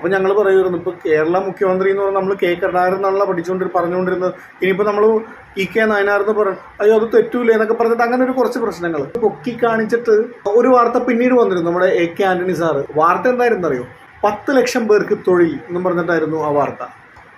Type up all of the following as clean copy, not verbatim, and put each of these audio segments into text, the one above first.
അപ്പോൾ ഞങ്ങൾ പറയുമായിരുന്നു, ഇപ്പോൾ കേരള മുഖ്യമന്ത്രി എന്ന് പറഞ്ഞാൽ നമ്മൾ കെ കരുണാകരൻ എന്നുള്ള പറഞ്ഞുകൊണ്ടിരുന്നത്. ഇനിയിപ്പോൾ നമ്മൾ EK നായനാർ എന്ന് പറയും, അയ്യോ അത് തെറ്റൂലേ എന്നൊക്കെ പറഞ്ഞിട്ട് അങ്ങനെ ഒരു കുറച്ച് പ്രശ്നങ്ങൾ പൊക്കി കാണിച്ചിട്ട് ഒരു വാർത്ത പിന്നീട് വന്നിരുന്നു. നമ്മുടെ AK ആന്റണി സാറ് വാർത്ത എന്തായിരുന്നു അറിയോ? 10 ലക്ഷം പേർക്ക് തൊഴിൽ എന്നും പറഞ്ഞിട്ടായിരുന്നു ആ വാർത്ത.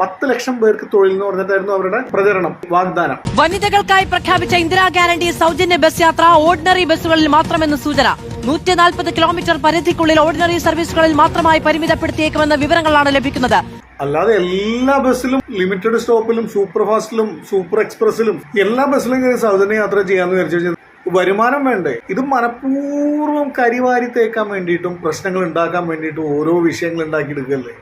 10 ലക്ഷം പേർക്ക് തൊഴിൽ എന്ന് പറഞ്ഞിട്ടായിരുന്നു അവരുടെ പ്രചരണം, വാഗ്ദാനം. വനിതകൾക്കായി പ്രഖ്യാപിച്ച ഇന്ദിരാ ഗ്യാരണ്ടി സൗജന്യ ബസ് യാത്ര ഓർഡിനറി ബസ്സുകളിൽ മാത്രമെന്ന് സൂചന. 140 കിലോമീറ്റർ പരിധിക്കുള്ളിൽ ഓർഡിനറി സർവീസുകളിൽ മാത്രമായി പരിമിതപ്പെടുത്തിയേക്കുമെന്ന വിവരങ്ങളാണ് ലഭിക്കുന്നത്. അല്ലാതെ എല്ലാ ബസ്സിലും, ലിമിറ്റഡ് സ്റ്റോപ്പിലും, സൂപ്പർ ഫാസ്റ്റിലും, സൂപ്പർ എക്സ്പ്രസിലും എല്ലാ ബസ്സിലും കയറി സൗജന്യ യാത്ര ചെയ്യാന്ന് വിചാരിച്ചു. വരുമാനം വേണ്ടേ? ഇത് മനഃപൂർവ്വം കരിവാരി തേക്കാൻ വേണ്ടിയിട്ടും പ്രശ്നങ്ങൾ ഉണ്ടാക്കാൻ വേണ്ടിയിട്ടും ഓരോ വിഷയങ്ങൾ ഉണ്ടാക്കിയെടുക്കല്ലേ.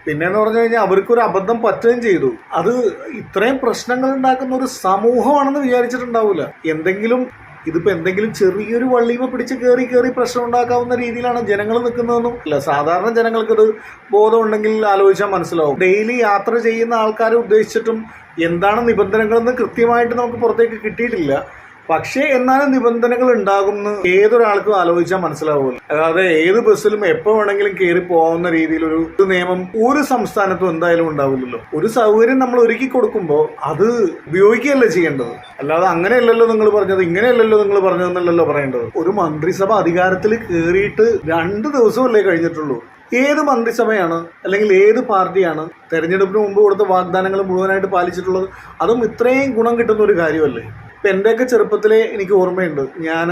പിന്നെന്ന് പറഞ്ഞു കഴിഞ്ഞാൽ അവർക്കൊരു അബദ്ധം പറ്റുകയും ചെയ്തു. അത് ഇത്രയും പ്രശ്നങ്ങൾ ഉണ്ടാക്കുന്ന ഒരു സമൂഹമാണെന്ന് വിചാരിച്ചിട്ടുണ്ടാവില്ല. ഇതിപ്പോൾ എന്തെങ്കിലും ചെറിയൊരു വള്ളിമ പിടിച്ച് കയറി പ്രശ്നം ഉണ്ടാക്കാവുന്ന രീതിയിലാണ് ജനങ്ങൾ നിൽക്കുന്നതെന്നും അല്ല. സാധാരണ ജനങ്ങൾക്കത് ബോധമുണ്ടെങ്കിൽ ആലോചിച്ചാൽ മനസ്സിലാവും. ഡെയിലി യാത്ര ചെയ്യുന്ന ആൾക്കാരെ ഉദ്ദേശിച്ചിട്ടും എന്താണ് നിബന്ധനകളെന്ന് കൃത്യമായിട്ട് നമുക്ക് പുറത്തേക്ക് കിട്ടിയിട്ടില്ല. പക്ഷേ എന്നാലും നിബന്ധനകൾ ഉണ്ടാകുമെന്ന് ഏതൊരാൾക്കും ആലോചിച്ചാൽ മനസ്സിലാവുമല്ലോ. അതായത് ഏത് ബസ്സിലും എപ്പോൾ വേണമെങ്കിലും കയറി പോകാവുന്ന രീതിയിലൊരു നിയമം ഒരു സംസ്ഥാനത്തും എന്തായാലും ഉണ്ടാവില്ലല്ലോ. ഒരു സൗകര്യം നമ്മൾ ഒരുക്കി കൊടുക്കുമ്പോൾ അത് ഉപയോഗിക്കുകയല്ലേ ചെയ്യേണ്ടത്. അല്ലാതെ അങ്ങനെയല്ലല്ലോ നിങ്ങൾ പറഞ്ഞത്, ഇങ്ങനെയല്ലല്ലോ നിങ്ങൾ പറഞ്ഞതെന്നല്ലല്ലോ പറയേണ്ടത്. ഒരു മന്ത്രിസഭ അധികാരത്തിൽ കയറിയിട്ട് 2 ദിവസമല്ലേ കഴിഞ്ഞിട്ടുള്ളൂ. ഏത് മന്ത്രിസഭയാണ് അല്ലെങ്കിൽ ഏത് പാർട്ടിയാണ് തെരഞ്ഞെടുപ്പിന് മുമ്പ് കൊടുത്ത വാഗ്ദാനങ്ങൾ മുഴുവനായിട്ട് പാലിച്ചിട്ടുള്ളത്? അതും ഇത്രയും ഗുണം കിട്ടുന്ന ഒരു കാര്യമല്ലേ. ഇപ്പം എൻ്റെയൊക്കെ ചെറുപ്പത്തിലെ എനിക്ക് ഓർമ്മയുണ്ട്, ഞാൻ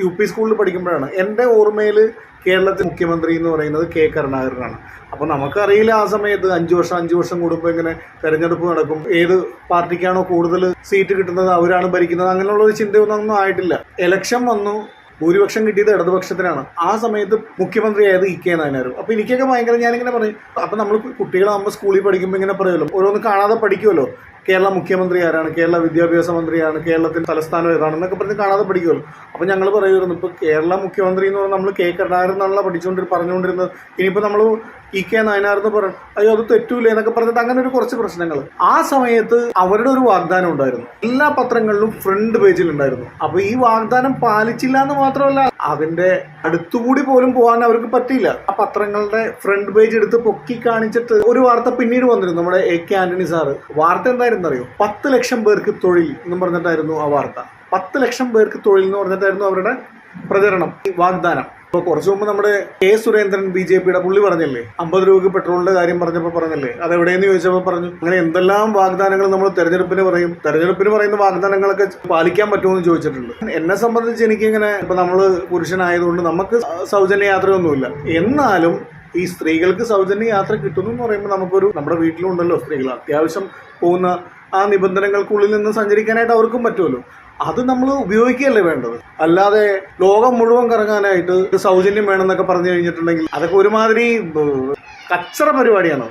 UP സ്കൂളിൽ പഠിക്കുമ്പോഴാണ് എൻ്റെ ഓർമ്മയിൽ കേരളത്തിൽ മുഖ്യമന്ത്രി എന്ന് പറയുന്നത് K കരുണാകരനാണ്. അപ്പോൾ നമുക്കറിയില്ല ആ സമയത്ത് 5 വർഷം കൂടുമ്പോൾ ഇങ്ങനെ തെരഞ്ഞെടുപ്പ് നടക്കും, ഏത് പാർട്ടിക്കാണോ കൂടുതൽ സീറ്റ് കിട്ടുന്നത് അവരാണ് ഭരിക്കുന്നത്, അങ്ങനെയുള്ള ഒരു ചിന്തയൊന്നും ആയിട്ടില്ല. ഇലക്ഷൻ വന്നു, ഭൂരിപക്ഷം കിട്ടിയത് ഇടതുപക്ഷത്തിനാണ്. ആ സമയത്ത് മുഖ്യമന്ത്രിയായത് EK നായനാരും. അപ്പോൾ എനിക്കൊക്കെ ഭയങ്കര, ഞാനിങ്ങനെ പറയും, അപ്പം നമ്മൾ കുട്ടികളാകുമ്പോൾ സ്കൂളിൽ പഠിക്കുമ്പോൾ ഇങ്ങനെ പറയുമല്ലോ, ഓരോന്ന് കാണാതെ പഠിക്കുമല്ലോ. കേരള മുഖ്യമന്ത്രി ആരാണ്, കേരള വിദ്യാഭ്യാസ മന്ത്രിയാണ്, കേരളത്തിൻ്റെ തലസ്ഥാനം ഏതാണെന്നൊക്കെ പറഞ്ഞ് കാണാതെ പഠിക്കുമല്ലോ. അപ്പോൾ ഞങ്ങൾ പറയുമായിരുന്നു, ഇപ്പോൾ കേരള മുഖ്യമന്ത്രി എന്ന് പറഞ്ഞാൽ നമ്മൾ കെ കരുണാകരൻ എന്നുള്ള പറഞ്ഞുകൊണ്ടിരുന്നത്. ഇനിയിപ്പോൾ നമ്മൾ EK നായനാർ എന്ന് പറയും, അയ്യോ അത് തെറ്റൂലേ എന്നൊക്കെ പറഞ്ഞിട്ട് അങ്ങനെ ഒരു കുറച്ച് പ്രശ്നങ്ങൾ. ആ സമയത്ത് അവരുടെ ഒരു വാഗ്ദാനം ഉണ്ടായിരുന്നു, എല്ലാ പത്രങ്ങളിലും ഫ്രണ്ട് പേജിൽ ഉണ്ടായിരുന്നു. അപ്പോൾ ഈ വാഗ്ദാനം പാലിച്ചില്ല എന്ന് മാത്രമല്ല, അതിന്റെ അടുത്തുകൂടി പോലും പോകാൻ അവർക്ക് പറ്റിയില്ല. ആ പത്രങ്ങളുടെ ഫ്രണ്ട് പേജ് എടുത്ത് പൊക്കി കാണിച്ചിട്ട് ഒരു വാർത്ത പിന്നീട് വന്നിരുന്നു. നമ്മുടെ AK ആന്റണി സാറ് വാർത്ത എന്തായിരുന്നു അറിയോ? 10 ലക്ഷം പേർക്ക് തൊഴിൽ എന്നും പറഞ്ഞിട്ടായിരുന്നു ആ വാർത്ത. 10 ലക്ഷം പേർക്ക് തൊഴിൽ എന്ന് പറഞ്ഞിട്ടായിരുന്നു അവരുടെ പ്രചരണം, വാഗ്ദാനം. ഇപ്പോൾ കുറച്ചു മുമ്പ് നമ്മുടെ K സുരേന്ദ്രൻ BJPയുടെ പുള്ളി പറഞ്ഞില്ലേ, 50 രൂപയ്ക്ക് പെട്രോളിന്റെ കാര്യം പറഞ്ഞപ്പോൾ പറഞ്ഞില്ലേ, അതെവിടെയെന്ന് ചോദിച്ചപ്പോൾ പറഞ്ഞു, അങ്ങനെ എന്തെല്ലാം വാഗ്ദാനങ്ങൾ നമ്മൾ തെരഞ്ഞെടുപ്പിന് പറയുന്ന വാഗ്ദാനങ്ങളൊക്കെ പാലിക്കാൻ പറ്റുമെന്ന് ചോദിച്ചിട്ടുണ്ട്. എന്നെ സംബന്ധിച്ച് എനിക്കിങ്ങനെ, ഇപ്പം നമ്മൾ പുരുഷനായതുകൊണ്ട് നമുക്ക് സൗജന്യ യാത്രയൊന്നുമില്ല, എന്നാലും ഈ സ്ത്രീകൾക്ക് സൗജന്യ യാത്ര കിട്ടുന്നു എന്ന് പറയുമ്പോൾ നമ്മുടെ വീട്ടിലുണ്ടല്ലോ സ്ത്രീകൾ, അത്യാവശ്യം പോകുന്ന ആ നിബന്ധനകൾക്കുള്ളിൽ നിന്ന് സഞ്ചരിക്കാനായിട്ട് അവർക്കും പറ്റുമല്ലോ. അത് നമ്മൾ ഉപയോഗിക്കുകയല്ലേ വേണ്ടത്. അല്ലാതെ ലോകം മുഴുവൻ കറങ്ങാനായിട്ട് സൗജന്യം വേണമെന്നൊക്കെ പറഞ്ഞു കഴിഞ്ഞിട്ടുണ്ടെങ്കിൽ അതൊക്കെ ഒരുമാതിരി കച്ചറ പരിപാടിയാണ്.